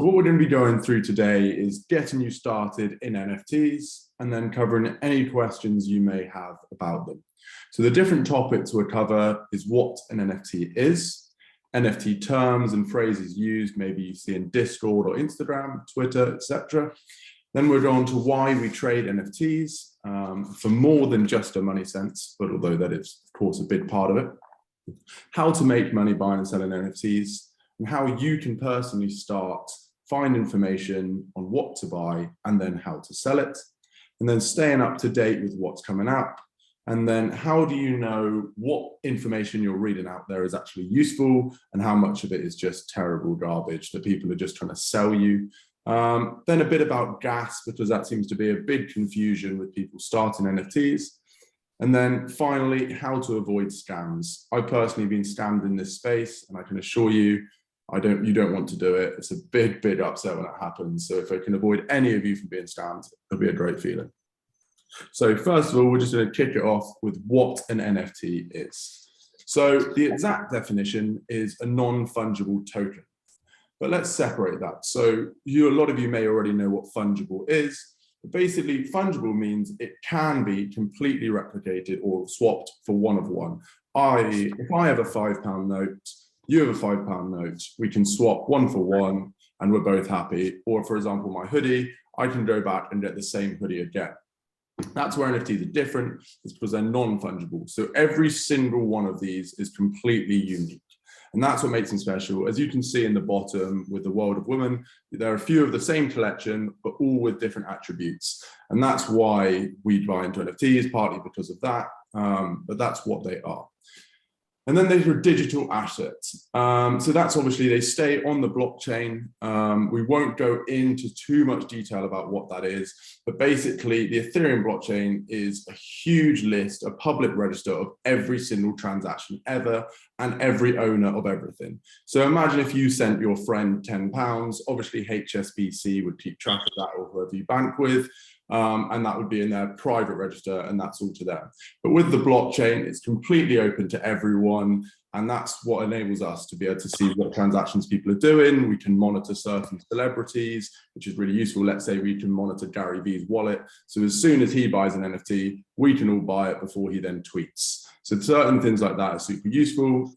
What we're going to be going through today is getting you started in NFTs and then covering any questions you may have about them. So the different topics we'll cover is what an NFT is, NFT terms and phrases used, maybe you see in Discord or Instagram, Twitter, etc. Then we'll go on to why we trade NFTs for more than just a money sense, but although that is, of course, a big part of it. How to make money buying and selling NFTs, and how you can personally start, find information on what to buy and then how to sell it, and then staying up to date with what's coming out. And then how do you know what information you're reading out there is actually useful and how much of it is just terrible garbage that people are just trying to sell you. Then a bit about gas, because that seems to be a big confusion with people starting NFTs. And then finally, how to avoid scams. I've personally been scammed in this space, and I can assure you, you don't want to do it. It's a big, big upset when it happens. So if I can avoid any of you from being scammed, it'll be a great feeling. So first of all, we're just going to kick it off with what an NFT is. So the exact definition is a non-fungible token. But let's separate that. So a lot of you may already know what fungible is. But basically, fungible means it can be completely replicated or swapped for one of one. If I have a £5 note, you have a £5 note, we can swap one for one and we're both happy. Or for example, my hoodie, I can go back and get the same hoodie again. That's where NFTs are different, is because they're non-fungible. So every single one of these is completely unique. And that's what makes them special. As you can see in the bottom with the World of Women, there are a few of the same collection, but all with different attributes. And that's why we buy into NFTs, partly because of that, but that's what they are. And then there's your digital assets. So that's obviously, they stay on the blockchain. We won't go into too much detail about what that is, but basically the Ethereum blockchain is a huge list, a public register of every single transaction ever and every owner of everything. So imagine if you sent your friend £10, obviously HSBC would keep track of that, or whoever you bank with. And that would be in their private register, and that's all to them. But with the blockchain, it's completely open to everyone, and that's what enables us to be able to see what transactions people are doing. We can monitor certain celebrities, which is really useful. Let's say we can monitor Gary Vee's wallet. So as soon as he buys an NFT, we can all buy it before he then tweets. So certain things like that are super useful.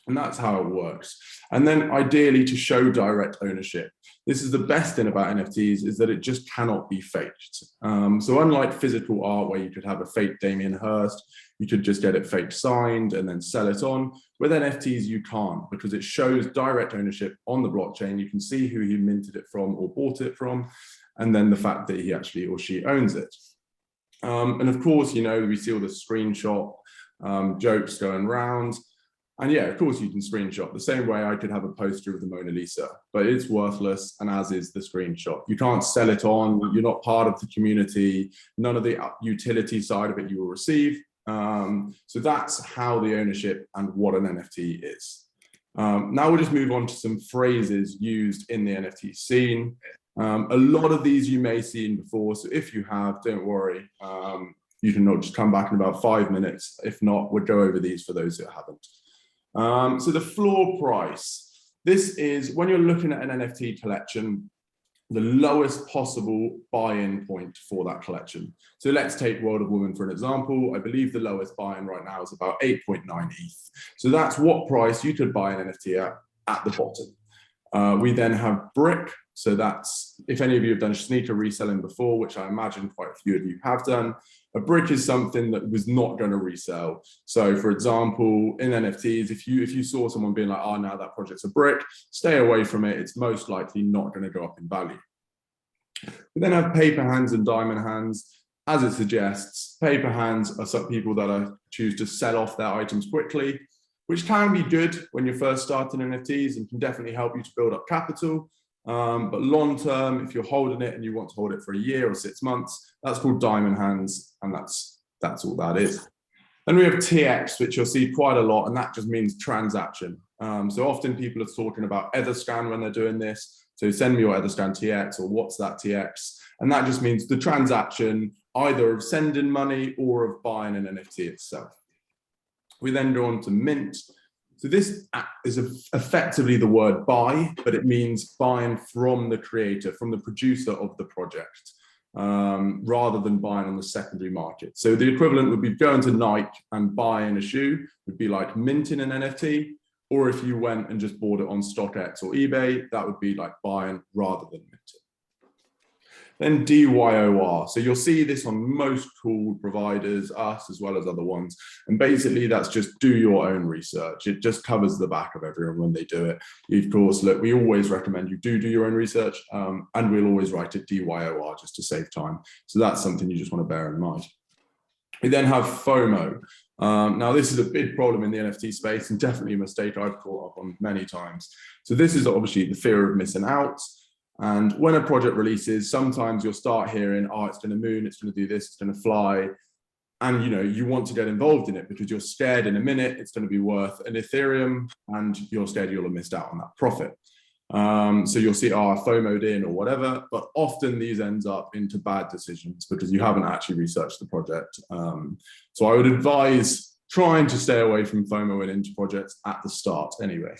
And that's how it works. And then ideally to show direct ownership. This is the best thing about NFTs, is that it just cannot be faked. So unlike physical art where you could have a fake Damien Hirst, you could just get it fake signed and then sell it on. With NFTs, you can't, because it shows direct ownership on the blockchain. You can see who he minted it from or bought it from, and then the fact that he actually or she owns it. And of course, we see all the screenshot jokes going around. And yeah, of course you can screenshot the same way I could have a poster of the Mona Lisa, but it's worthless, and as is the screenshot. You can't sell it on, you're not part of the community, none of the utility side of it you will receive. So that's how the ownership and what an NFT is. Now we'll just move on to some phrases used in the NFT scene. A lot of these you may have seen before, so if you have, don't worry. You can just come back in about 5 minutes. If not, we'll go over these for those that haven't. So the floor price, this is when you're looking at an NFT collection, the lowest possible buy-in point for that collection. So let's take World of Women for an example. I believe the lowest buy-in right now is about 8.9 ETH. So that's what price you could buy an NFT at the bottom. We then have brick. So that's, if any of you have done sneaker reselling before, which I imagine quite a few of you have done, a brick is something that was not going to resell. So for example, in NFTs, if you saw someone being like, oh, now that project's a brick, stay away from it. It's most likely not going to go up in value. We then have paper hands and diamond hands. As it suggests, paper hands are some people that choose to sell off their items quickly, which can be good when you're first starting NFTs and can definitely help you to build up capital. But long term, if you're holding it and you want to hold it for a year or 6 months, that's called diamond hands, and that's all that is. Then we have TX, which you'll see quite a lot, and that just means transaction. So often people are talking about Etherscan when they're doing this. So send me your Etherscan TX, or what's that TX? And that just means the transaction either of sending money or of buying an NFT itself. We then go on to mint. So this is effectively the word buy, but it means buying from the creator, from the producer of the project, rather than buying on the secondary market. So the equivalent would be going to Nike and buying a shoe, would be like minting an NFT, or if you went and just bought it on StockX or eBay, that would be like buying rather than minting. Then DYOR. So you'll see this on most cool providers, us as well as other ones. And basically that's just do your own research. It just covers the back of everyone when they do it. Of course, look, we always recommend you do your own research, and we'll always write it DYOR just to save time. So that's something you just want to bear in mind. We then have FOMO. Now this is a big problem in the NFT space and definitely a mistake I've caught up on many times. So this is obviously the fear of missing out. And when a project releases, sometimes you'll start hearing, oh, it's going to moon, it's going to do this, it's going to fly. And you want to get involved in it because you're scared in a minute it's going to be worth an Ethereum and you're scared you'll have missed out on that profit. So you'll see, oh, I FOMO'd in or whatever, but often these ends up into bad decisions because you haven't actually researched the project. So I would advise trying to stay away from FOMOing into projects at the start anyway.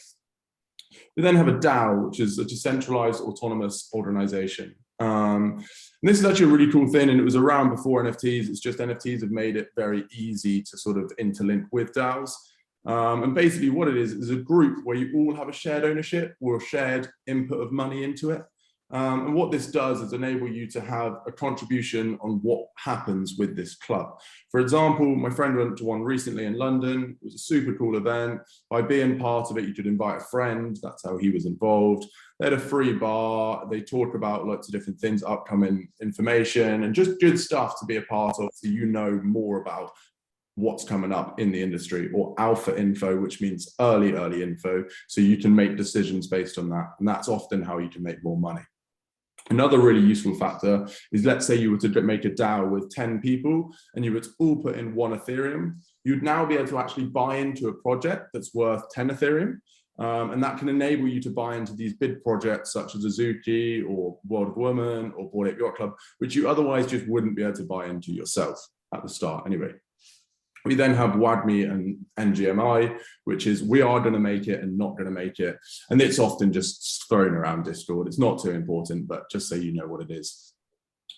We then have a DAO, which is a decentralized autonomous organization. And this is actually a really cool thing, and it was around before NFTs. It's just NFTs have made it very easy to sort of interlink with DAOs. And basically what it is a group where you all have a shared ownership or a shared input of money into it. And what this does is enable you to have a contribution on what happens with this club. For example, my friend went to one recently in London. It was a super cool event. By being part of it, you could invite a friend. That's how he was involved. They had a free bar. They talk about lots of different things, upcoming information, and just good stuff to be a part of so you know more about what's coming up in the industry, or alpha info, which means early info, so you can make decisions based on that. And that's often how you can make more money. Another really useful factor is, let's say you were to make a DAO with 10 people and you were to all put in 1 Ethereum, you'd now be able to actually buy into a project that's worth 10 Ethereum. And that can enable you to buy into these bid projects such as Azuki or World of Women or Bored Ape Yacht Club, which you otherwise just wouldn't be able to buy into yourself at the start anyway. We then have WAGMI and NGMI, which is we are going to make it and not going to make it. And it's often just thrown around Discord. It's not too important, but just so you know what it is.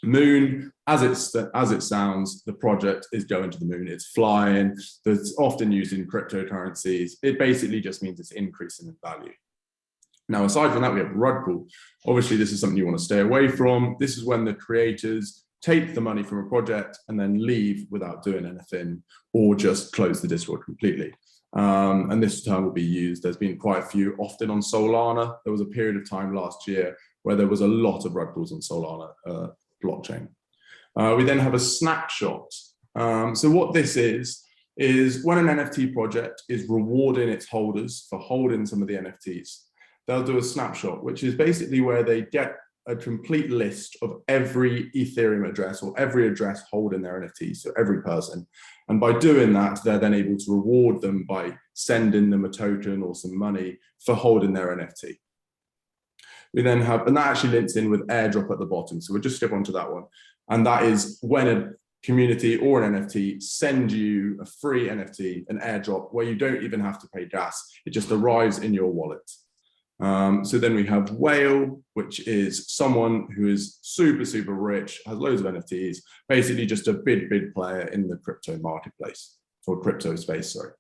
Moon, as it sounds, the project is going to the moon. It's flying. It's often used in cryptocurrencies. It basically just means it's increasing in value. Now, aside from that, we have rug pull. Obviously, this is something you want to stay away from. This is when the creators take the money from a project and then leave without doing anything, or just close the Discord completely. And this term will be used. There's been quite a few, often on Solana. There was a period of time last year where there was a lot of rug pulls on Solana blockchain. We then have a snapshot. So what this is when an NFT project is rewarding its holders for holding some of the NFTs, they'll do a snapshot, which is basically where they get a complete list of every Ethereum address or every address holding their NFTs, so every person. And by doing that, they're then able to reward them by sending them a token or some money for holding their NFT. We then have, and that actually links in with airdrop at the bottom. So we'll just skip onto that one. And that is when a community or an NFT send you a free NFT, an airdrop, where you don't even have to pay gas. It just arrives in your wallet. So then we have whale, which is someone who is super, super rich, has loads of NFTs, basically just a big player in the crypto marketplace, or crypto space, sorry.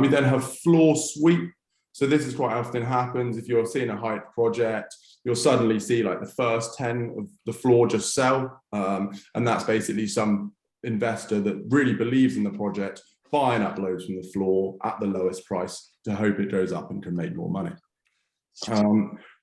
We then have floor sweep. So this is quite often happens if you're seeing a hype project, you'll suddenly see like the first 10 of the floor just sell. And that's basically some investor that really believes in the project, buying up loads from the floor at the lowest price to hope it goes up and can make more money.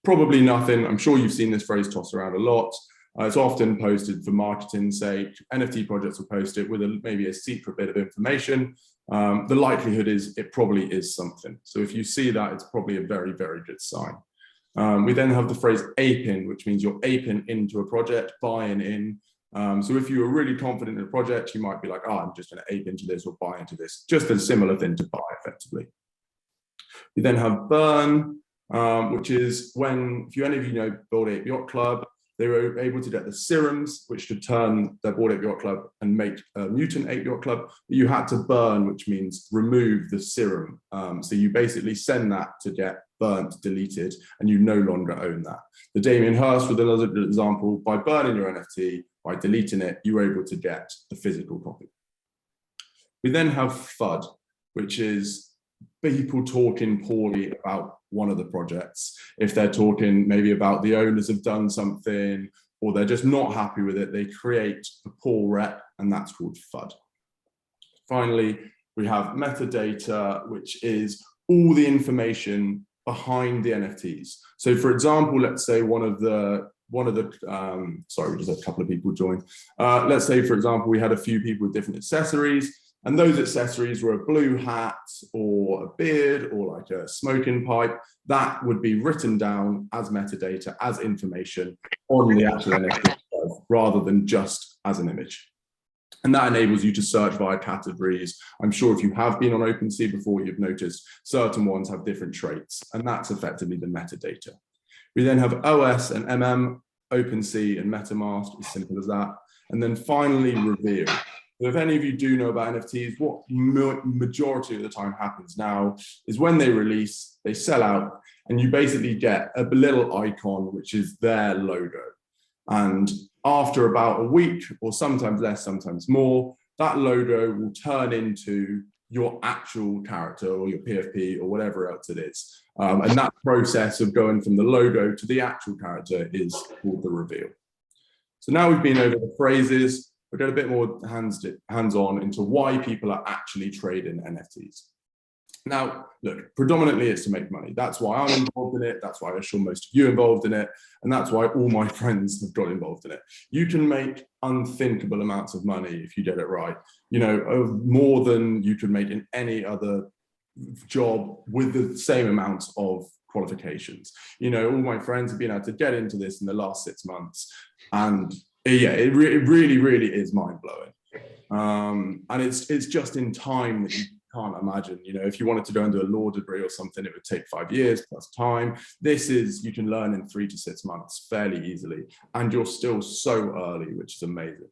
Probably nothing. I'm sure you've seen this phrase tossed around a lot. It's often posted for marketing's sake. NFT projects will post it with maybe a secret bit of information. The likelihood is it probably is something. So if you see that, it's probably a very, very good sign. We then have the phrase aping, which means you're aping into a project, buying in. So if you were really confident in a project, you might be like, oh, I'm just going to ape into this or buy into this. Just a similar thing to buy effectively. We then have burn, which is when, if any of you know Bored Ape Yacht Club, They were able to get the serums, which could turn their Bored Ape Yacht Club and make a mutant ape yacht club. But you had to burn, which means remove the serum. So you basically send that to get burnt, deleted, and you no longer own that. The Damien Hirst was another good example. By burning your NFT, by deleting it, you were able to get the physical copy. We then have FUD, which is people talking poorly about one of the projects. If they're talking maybe about the owners have done something, or they're just not happy with it, they create a poor rep, and that's called FUD. Finally, we have metadata, which is all the information behind the NFTs. So for example, let's say sorry, we just had a couple of people join. Let's say, for example, we had a few people with different accessories, and those accessories were a blue hat or a beard or like a smoking pipe. That would be written down as metadata, as information on the actual NFT itself, rather than just as an image. And that enables you to search via categories. I'm sure if you have been on OpenSea before, you've noticed certain ones have different traits, and that's effectively the metadata. We then have OS and MM, OpenSea and MetaMask, as simple as that. And then finally, reveal. So if any of you do know about NFTs, what majority of the time happens now is when they release, they sell out, and you basically get a little icon, which is their logo. And after about a week, or sometimes less, sometimes more, that logo will turn into your actual character or your PFP or whatever else it is. And that process of going from the logo to the actual character is called the reveal. So now we've been over the phrases, we'll get a bit more hands-on into why people are actually trading NFTs. Now, look, predominantly it's to make money. That's why I'm involved in it. That's why I'm sure most of you are involved in it. And that's why all my friends have got involved in it. You can make unthinkable amounts of money if you get it right. You know, more than you could make in any other job with the same amount of qualifications. You know, all my friends have been able to get into this in the last 6 months. And yeah, it really, really is mind-blowing. And it's just in time that you can't imagine. You know, if you wanted to go and do a law degree or something, it would take 5 years plus time. This is, you can learn in 3 to 6 months fairly easily, and you're still so early, which is amazing.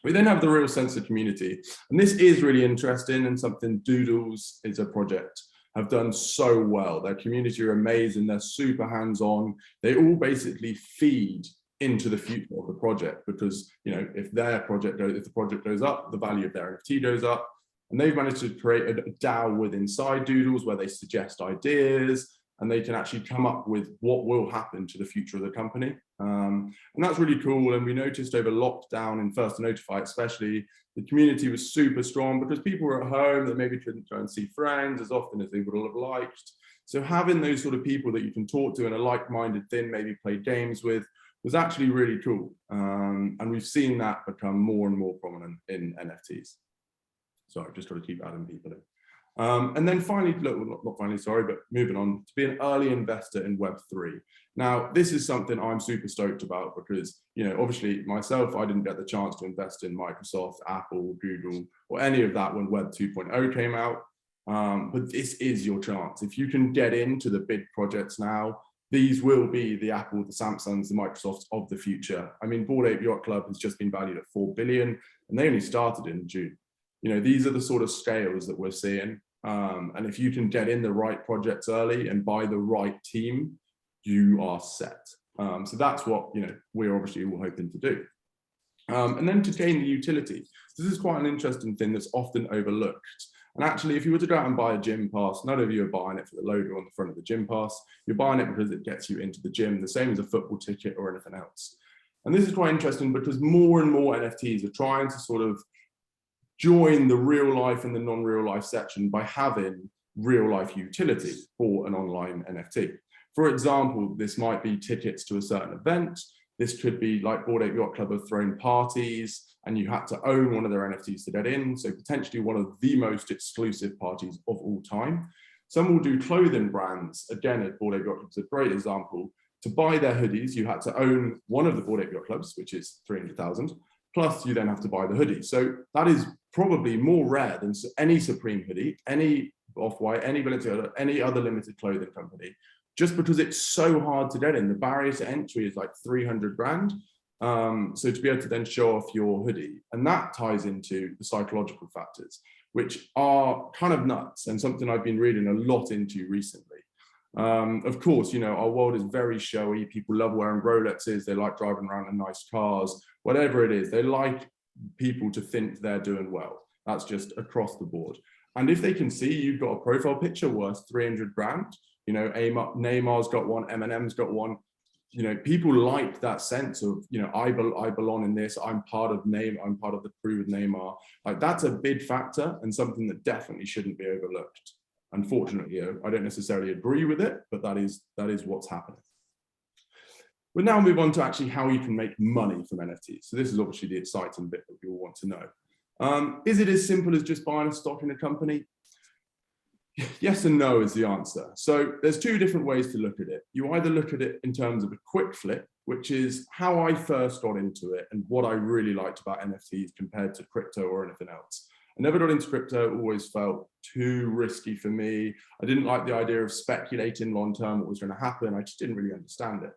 We then have the real sense of community, and this is really interesting and something Doodles is a project have done so well. Their community are amazing. They're super hands-on. They all basically feed into the future of the project, because, you know, if the project goes up, the value of their NFT goes up. And they've managed to create a DAO with inside Doodles where they suggest ideas, and they can actually come up with what will happen to the future of the company. And that's really cool. And we noticed over lockdown in First to Notify, especially, the community was super strong because people were at home, they maybe couldn't go and see friends as often as they would all have liked. So having those sort of people that you can talk to in a like-minded thing, maybe play games with, was actually really cool. And we've seen that become more and more prominent in NFTs. So I've just got to keep adding people in. And then finally, look, not finally, sorry, but moving on, to be an early investor in Web3. Now, this is something I'm super stoked about because, you know, obviously myself, I didn't get the chance to invest in Microsoft, Apple, Google, or any of that when Web 2.0 came out. But this is your chance. If you can get into the big projects now, these will be the Apple, the Samsungs, the Microsofts of the future. I mean, Bored Ape Yacht Club has just been valued at 4 billion, and they only started in June. You know, these are the sort of scales that we're seeing. And if you can get in the right projects early and buy the right team, you are set. So that's what, you know, we're obviously all hoping to do. And then to gain the utility. This is quite an interesting thing that's often overlooked. And actually, if you were to go out and buy a gym pass, none of you are buying it for the logo on the front of the gym pass. You're buying it because it gets you into the gym, the same as a football ticket or anything else. And this is quite interesting because more and more NFTs are trying to sort of join the real life and the non-real life section by having real life utility for an online NFT. For example, this might be tickets to a certain event. This could be like Bored Ape Yacht Club have thrown parties and you had to own one of their NFTs to get in. So potentially one of the most exclusive parties of all time. Some will do clothing brands. Again, at Bored Ape Yacht Club is a great example. To buy their hoodies, you had to own one of the Bored Ape Yacht Clubs, which is 300,000. Plus you then have to buy the hoodie. So that is probably more rare than any Supreme hoodie, any Off-White, any Balenciaga, any other limited clothing company. just because it's so hard to get in. The barrier to entry is like 300 grand. So to be able to then show off your hoodie, and that ties into the psychological factors, which are kind of nuts and something I've been reading a lot into recently. Of course, you know, our world is very showy. People love wearing Rolexes. They like driving around in nice cars, whatever it is. They like people to think they're doing well. That's just across the board. And if they can see you've got a profile picture worth 300 grand, you know, Neymar's got one, Eminem's got one, you know, people like that sense of, you know, I belong in this, I'm part of I'm part of the crew with Neymar. Like, that's a big factor and something that definitely shouldn't be overlooked. Unfortunately, I don't necessarily agree with it, but that is what's happening. We'll now move on to actually how you can make money from NFTs. So this is obviously the exciting bit that we all want to know. Is it as simple as just buying a stock in a company? Yes and no is the answer. So there's two different ways to look at it. You either look at it in terms of a quick flip, which is how I first got into it and what I really liked about NFTs compared to crypto or anything else. I never got into crypto, always felt too risky for me. I didn't like the idea of speculating long-term what was going to happen. I just didn't really understand it.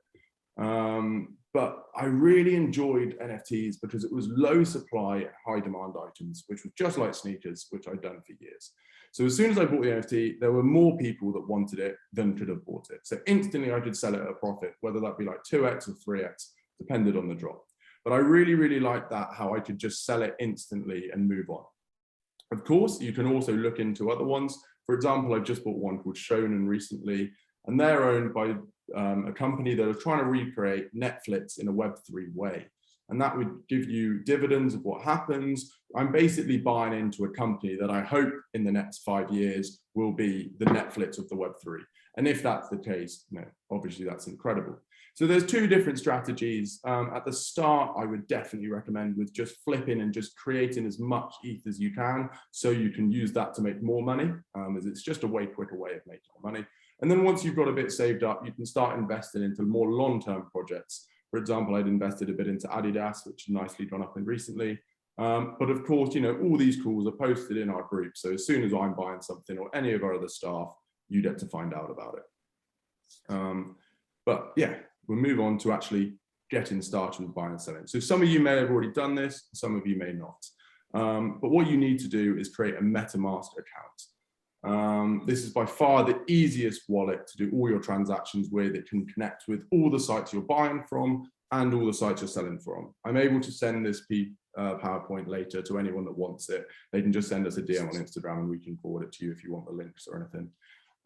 But I really enjoyed NFTs because it was low supply, high demand items, which was just like sneakers, which I'd done for years. So as soon as I bought the NFT, there were more people that wanted it than could have bought it. So instantly I could sell it at a profit, whether that be like 2x or 3x, depended on the drop. But I really, really liked that, how I could just sell it instantly and move on. Of course, you can also look into other ones. For example, I've just bought one called Shonen recently, and they're owned by a company that are trying to recreate Netflix in a Web3 way. And that would give you dividends of what happens. I'm basically buying into a company that I hope in the next 5 years will be the Netflix of the Web3. And if that's the case, you know, obviously that's incredible. So there's two different strategies. At the start, I would definitely recommend with just flipping and just creating as much ETH as you can, so you can use that to make more money, as it's just a way quicker way of making money. And then once you've got a bit saved up, you can start investing into more long-term projects. For example, I'd invested a bit into Adidas, which has nicely gone up in recently. But of course, you know, all these calls are posted in our group. So as soon as I'm buying something or any of our other staff, you get to find out about it. But yeah, we'll move on to actually getting started with buying and selling. So some of you may have already done this, some of you may not. But what you need to do is create a MetaMask account. This is by far the easiest wallet to do all your transactions with. It can connect with all the sites you're buying from and all the sites you're selling from. I'm able to send this PowerPoint later to anyone that wants it. They can just send us a DM on Instagram and we can forward it to you if you want the links or anything.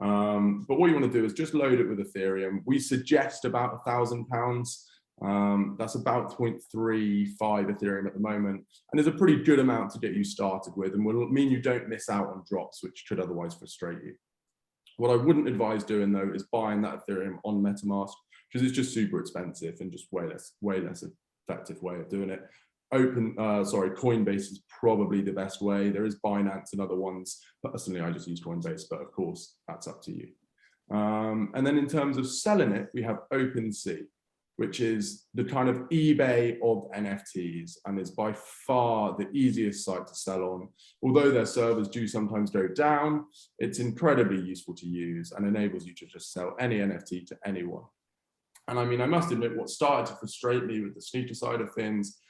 But what you want to do is just load it with Ethereum. We suggest about £1,000. That's about 0.35 Ethereum at the moment, and there's a pretty good amount to get you started with, and will mean you don't miss out on drops, which could otherwise frustrate you. What I wouldn't advise doing though is buying that Ethereum on MetaMask, because it's just super expensive and just way less effective way of doing it. Coinbase is probably the best way. There is Binance and other ones. Personally, I just use Coinbase, but of course, that's up to you. And then in terms of selling it, we have OpenSea, which is the kind of eBay of NFTs and is by far the easiest site to sell on. Although their servers do sometimes go down, it's incredibly useful to use and enables you to just sell any NFT to anyone. And I mean, I must admit, what started to frustrate me with the sneaker side of things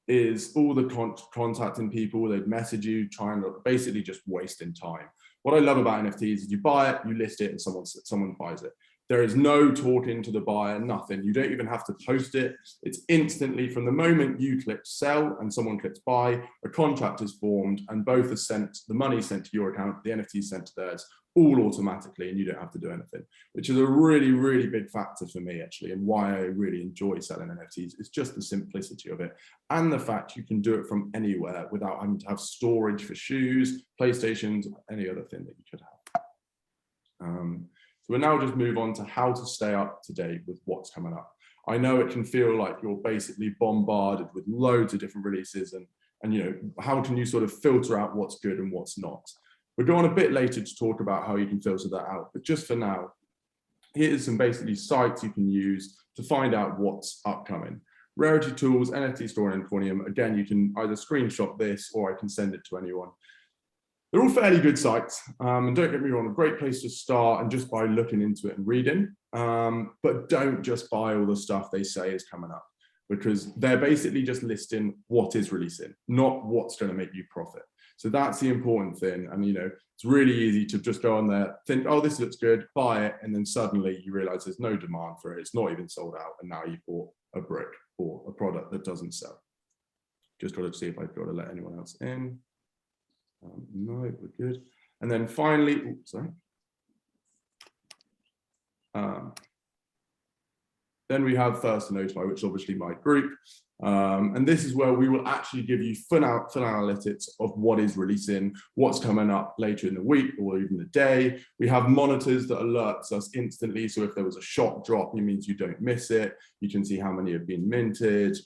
is all the contacting people, they'd message you, trying to basically just wasting time. What I love about NFTs is you buy it, you list it, and someone buys it. There is no talking to the buyer, nothing. You don't even have to post it. It's instantly from the moment you click sell and someone clicks buy, a contract is formed and both are sent, the money sent to your account, the NFT is sent to theirs, all automatically, and you don't have to do anything, which is a really, really big factor for me actually, and why I really enjoy selling NFTs. It's just the simplicity of it and the fact you can do it from anywhere without having to have storage for shoes, PlayStations, any other thing that you could have. So we'll now just move on to how to stay up to date with what's coming up. I know it can feel like you're basically bombarded with loads of different releases and you know, how can you sort of filter out what's good and what's not? We'll go on a bit later to talk about how you can filter that out, but just for now, here's some basically sites you can use to find out what's upcoming. Rarity Tools, NFT Store, and Quanium. Again, you can either screenshot this or I can send it to anyone. They're all fairly good sites, and don't get me wrong, a great place to start and just by looking into it and reading. but don't just buy all the stuff they say is coming up, because they're basically just listing what is releasing, not what's going to make you profit. So that's the important thing. And, you know, it's really easy to just go on there, think, oh, this looks good, buy it. And then suddenly you realize there's no demand for it. It's not even sold out. And now you bought a brick or a product that doesn't sell. Just got to see if I've got to let anyone else in. No, we're good. And then finally, oops, sorry. Then we have first to notify, which is obviously my group. And this is where we will actually give you full analytics of what is releasing, what's coming up later in the week or even the day. We have monitors that alerts us instantly. So if there was a shock drop, it means you don't miss it. You can see how many have been minted.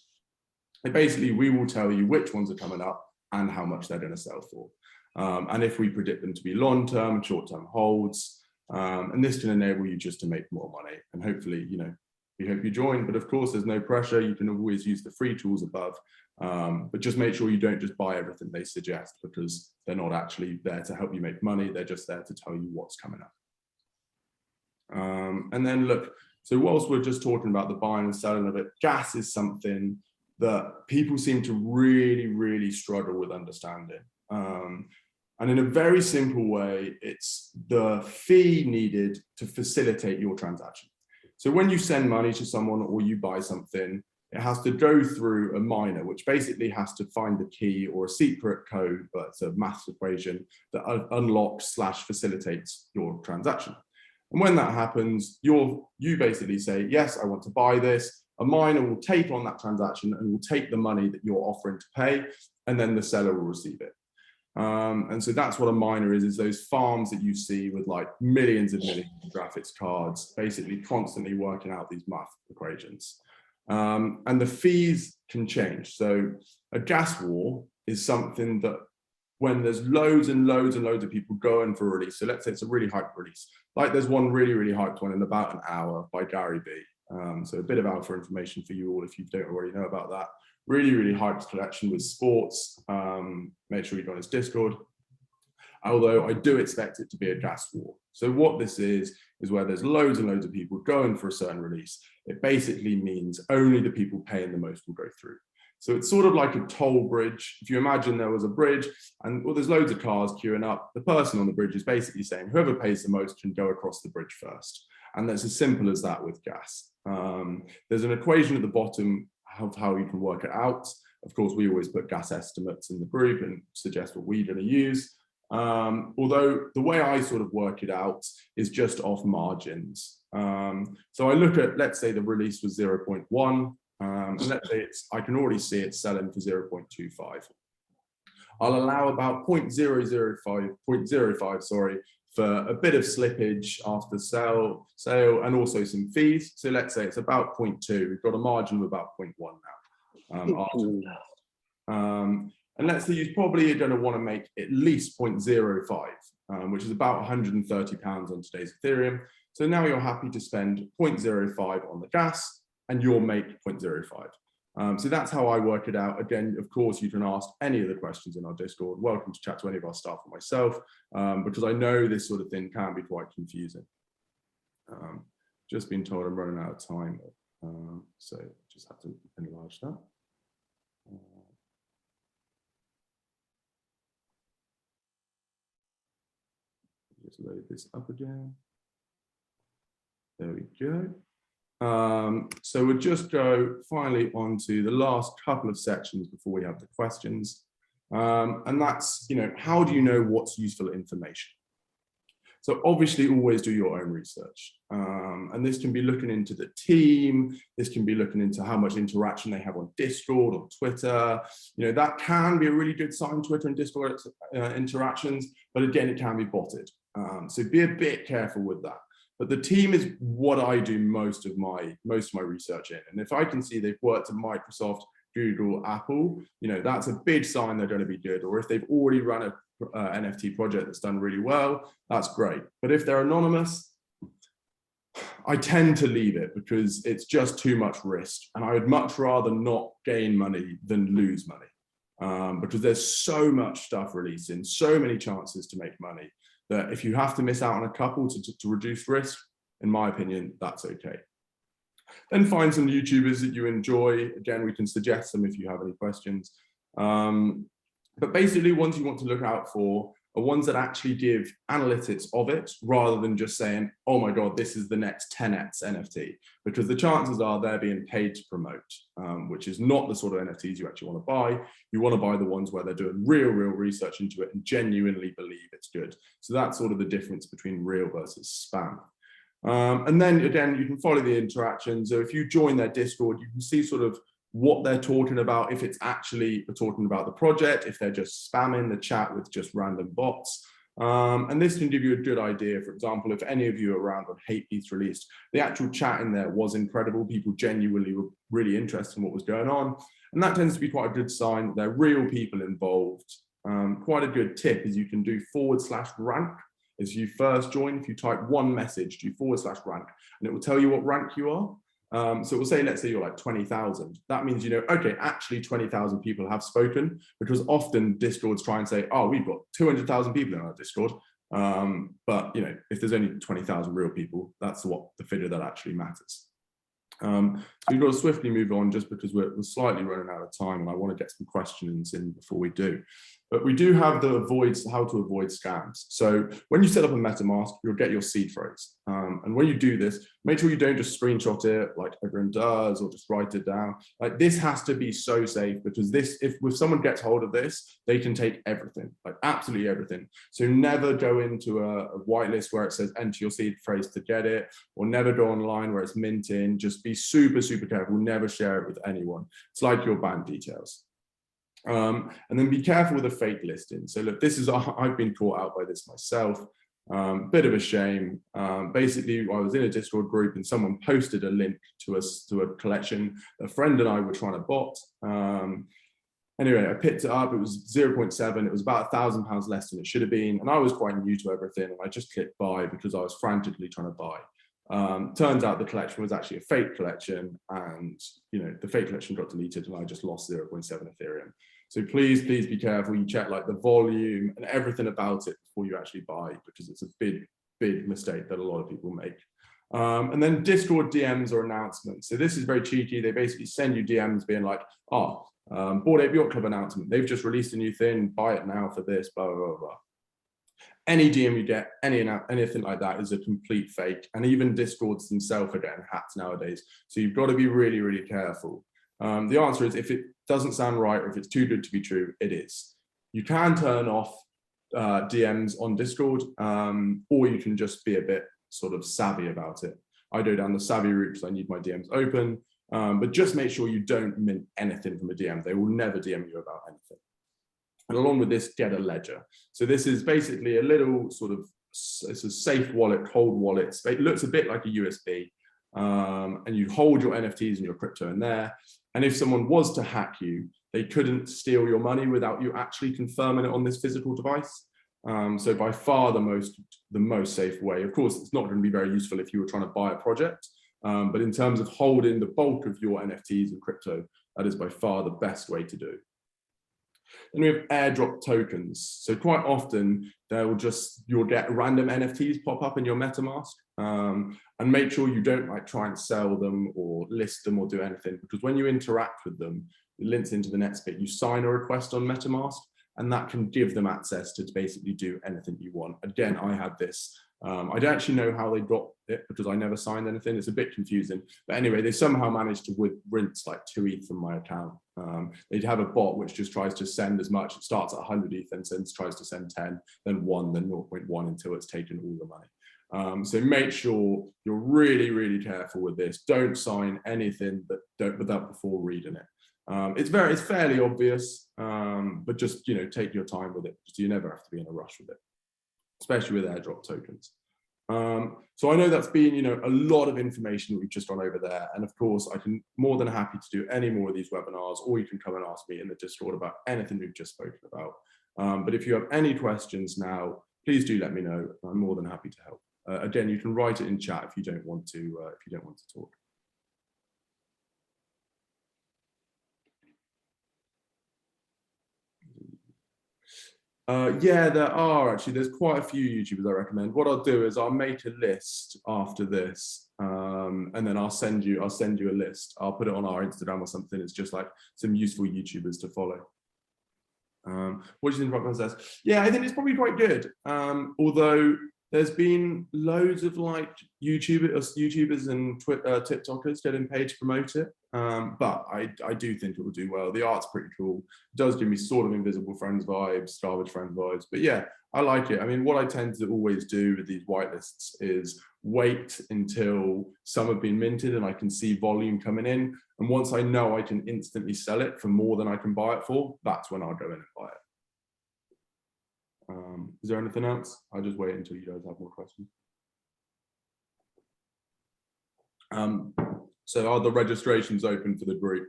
And basically, we will tell you which ones are coming up and how much they're going to sell for. And if we predict them to be long-term, short-term holds, and this can enable you just to make more money. And hopefully, you know, we hope you join, but of course there's no pressure. You can always use the free tools above, but just make sure you don't just buy everything they suggest, because they're not actually there to help you make money. They're just there to tell you what's coming up. And then look, so whilst we're just talking about the buying and selling of it, gas is something that people seem to really, really struggle with understanding. And in a very simple way, it's the fee needed to facilitate your transaction. So when you send money to someone or you buy something, it has to go through a miner, which basically has to find the key or a secret code, but it's a math equation that unlocks / facilitates your transaction. And when that happens, you basically say, yes, I want to buy this. A miner will take on that transaction and will take the money that you're offering to pay, and then the seller will receive it. And so that's what a miner is those farms that you see with like millions of graphics cards, basically constantly working out these math equations. And the fees can change. So a gas war is something that when there's loads and loads and loads of people going for a release, so let's say it's a really hyped release, like there's one really, really hyped one in about an hour by Gary B. So a bit of alpha information for you all if you don't already know about that. Really, really hyped collection with sports. Make sure you join his Discord. Although I do expect it to be a gas war. So what this is where there's loads and loads of people going for a certain release. It basically means only the people paying the most will go through. So it's sort of like a toll bridge. If you imagine there was a bridge and well, there's loads of cars queuing up, the person on the bridge is basically saying whoever pays the most can go across the bridge first. And that's as simple as that with gas. There's an equation at the bottom of how you can work it out. Of course, we always put gas estimates in the group and suggest what we're going to use. Although the way I sort of work it out is just off margins. So I look at, let's say the release was 0.1, and let's say I can already see it selling for 0.25. I'll allow about 0.005, sorry, for a bit of slippage after sale and also some fees. So let's say it's about 0.2. We've got a margin of about 0.1 now. And let's say you probably are going to want to make at least 0.05, which is about £130 on today's Ethereum. So now you're happy to spend 0.05 on the gas and you'll make 0.05. So that's how I work it out. Again, of course, you can ask any of the questions in our Discord. Welcome to chat to any of our staff or myself, because I know this sort of thing can be quite confusing. Just been told I'm running out of time, so just have to enlarge that. Just load this up again. There we go. So we'll just go finally on to the last couple of sections before we have the questions. And that's, how do you know what's useful information? So obviously always do your own research. And this can be looking into the team. This can be looking into how much interaction they have on Discord or Twitter. That can be a really good sign, Twitter and Discord interactions, but again, it can be botted. So be a bit careful with that. But the team is what I do most of my research in. And if I can see they've worked at Microsoft, Google, Apple, that's a big sign they're going to be good. Or if they've already run a NFT project that's done really well, that's great. But if they're anonymous, I tend to leave it because it's just too much risk. And I would much rather not gain money than lose money, because there's so much stuff releasing, so many chances to make money, that if you have to miss out on a couple to reduce risk, in my opinion, that's okay. Then find some YouTubers that you enjoy. Again, we can suggest them if you have any questions. But basically, ones you want to look out for are ones that actually give analytics of it, rather than just saying, oh my God, this is the next 10x NFT, because the chances are they're being paid to promote, which is not the sort of NFTs you actually want to buy. You want to buy the ones where they're doing real research into it and genuinely believe it's good. So that's sort of the difference between real versus spam. And then again, you can follow the interactions. So if you join their Discord, you can see sort of what they're talking about, if it's actually talking about the project, if they're just spamming the chat with just random bots. And this can give you a good idea. For example, if any of you are around when Hate Beats released, the actual chat in there was incredible. People genuinely were really interested in what was going on. And that tends to be quite a good sign that there are real people involved. Quite a good tip is you can do /rank. As you first join, if you type one message, do /rank, and it will tell you what rank you are. So it will say, let's say you're like 20,000. That means, you know, okay, actually 20,000 people have spoken, because often Discords try and say, oh, we've got 200,000 people in our Discord. But, you know, if there's only 20,000 real people, that's what the figure that actually matters. So we've got to swiftly move on, just because we're slightly running out of time and I want to get some questions in before we do. But we do have how to avoid scams. So when you set up a MetaMask, you'll get your seed phrase. And when you do this, make sure you don't just screenshot it like everyone does, or just write it down. Like, this has to be so safe, because if someone gets hold of this, they can take everything, like absolutely everything. So never go into a whitelist where it says enter your seed phrase to get it, or never go online where it's minting. Just be super careful. Never share it with anyone. It's like your bank details. And then be careful with a fake listing. So look, I've been caught out by this myself. Bit of a shame. Basically, I was in a Discord group and someone posted a link to a collection a friend and I were trying to bot. Anyway, I picked it up. It was 0.7. It was about £1,000 less than it should have been, and I was quite new to everything. And I just clicked buy because I was frantically trying to buy. Turns out the collection was actually a fake collection, and you know, the fake collection got deleted, and I just lost 0.7 Ethereum. So please be careful. You check like the volume and everything about it before you actually buy, because it's a big mistake that a lot of people make. And then Discord DMs or announcements. So this is very cheeky. They basically send you DMs being like, oh, Bored Ape Yacht Club announcement. They've just released a new thing. Buy it now for this, blah, blah, blah. Any DM you get, anything like that is a complete fake. And even Discords themselves are getting hacked nowadays. So you've got to be really careful. The answer is, if it doesn't sound right, or if it's too good to be true, it is. You can turn off DMs on Discord, or you can just be a bit sort of savvy about it. I go down the savvy route because I need my DMs open, but just make sure you don't mint anything from a DM. They will never DM you about anything. And along with this, get a ledger. So this is basically a little sort of, it's a safe wallet, cold wallet. It looks a bit like a USB, and you hold your NFTs and your crypto in there. And if someone was to hack you, they couldn't steal your money without you actually confirming it on this physical device. So by far the most safe way. Of course, it's not going to be very useful if you were trying to buy a project, but in terms of holding the bulk of your NFTs and crypto, that is by far the best way to do. Then we have airdrop tokens. So quite often you'll get random NFTs pop up in your MetaMask, and make sure you don't like try and sell them or list them or do anything, because when you interact with them, it links into the next bit. You sign a request on MetaMask, and that can give them access to basically do anything you want. Again, I had this. I don't actually know how they got it, because I never signed anything. It's a bit confusing. But anyway, they somehow managed to rinse like 2 ETH from my account. They'd have a bot which just tries to send as much. It starts at 100 ETH and tries to send 10, then 1, then 0.1 until it's taken all the money. So make sure you're really careful with this. Don't sign anything without before reading it. It's fairly obvious, but just, you know, take your time with it, because you never have to be in a rush with it, especially with airdrop tokens. So I know that's been, you know, a lot of information we've just gone over there. And of course, I can more than happy to do any more of these webinars, or you can come and ask me in the Discord about anything we've just spoken about. But if you have any questions now, please do let me know. I'm more than happy to help. Again, you can write it in chat if you don't want to talk. Yeah, there are actually. There's quite a few YouTubers I recommend. What I'll do is I'll make a list after this, and then I'll send you a list. I'll put it on our Instagram or something. It's just like some useful YouTubers to follow. What do you think about Process? Yeah, I think it's probably quite good. Although there's been loads of like YouTubers and TikTokers getting paid to promote it. But I do think it will do well. The art's pretty cool. It does give me sort of Invisible Friends vibes, Star Wars Friends vibes. But yeah, I like it. I mean, what I tend to always do with these whitelists is wait until some have been minted and I can see volume coming in. And once I know I can instantly sell it for more than I can buy it for, that's when I'll go in and buy it. Is there anything else? I'll just wait until you guys have more questions. So are the registrations open for the group?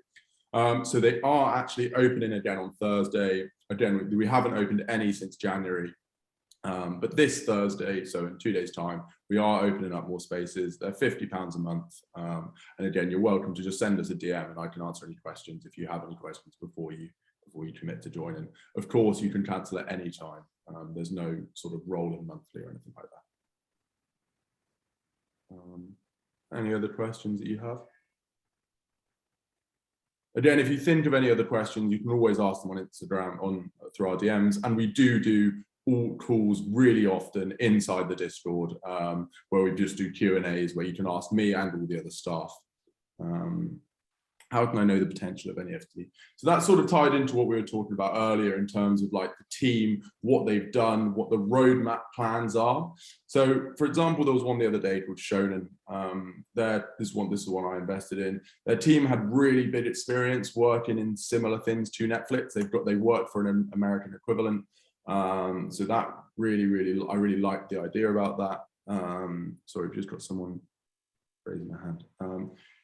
So they are actually opening again on Thursday. Again, we haven't opened any since January. But this Thursday, so in 2 days' time, we are opening up more spaces. They're £50 a month. And again, you're welcome to just send us a DM and I can answer any questions if you have any questions before you commit to joining. Of course, you can cancel at any time. There's no sort of rolling monthly or anything like that. Any other questions that you have? Again, if you think of any other questions, you can always ask them on Instagram through our DMs. And we do all calls really often inside the Discord, where we just do Q&As where you can ask me and all the other staff. How can I know the potential of NFT? So that's sort of tied into what we were talking about earlier in terms of like the team, what they've done, what the roadmap plans are. So for example, there was one the other day called Shonen. This is the one I invested in. Their team had really big experience working in similar things to Netflix. They work for an American equivalent. So that I really liked the idea about that. Sorry, I've just got someone raising their hand.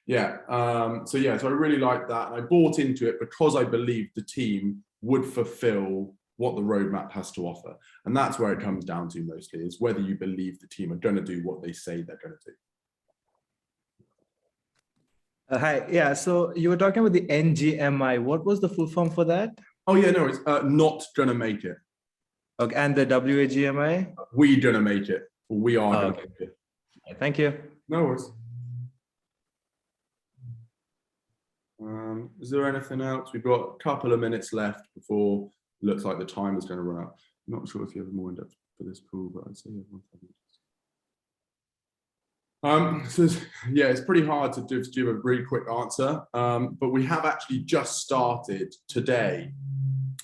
So I really liked that. And I bought into it because I believed the team would fulfill what the roadmap has to offer. And that's where it comes down to mostly, is whether you believe the team are going to do what they say they're going to do. Hi, yeah, so you were talking about the NGMI. What was the full form for that? Oh yeah, no, it's not going to make it. Okay, and the WAGMI? We're going to make it. We are going to make it. Thank you. No worries. Is there anything else? We've got a couple of minutes left before it looks like the time is going to run out. I'm not sure if you have more in depth for this call, but I'd say you have 1 second. It's pretty hard to do a really quick answer, but we have actually just started today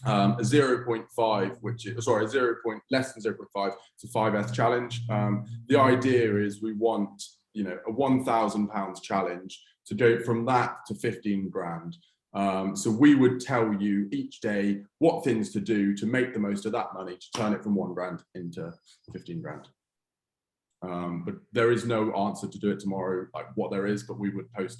a 0.5, which is, sorry, less than 0.5 to 5S challenge. The idea is we want, a £1,000 challenge to go from that to 15 grand. So we would tell you each day what things to do to make the most of that money, to turn it from 1 grand into 15 grand. But there is no answer to do it tomorrow, like what there is, but we would post it.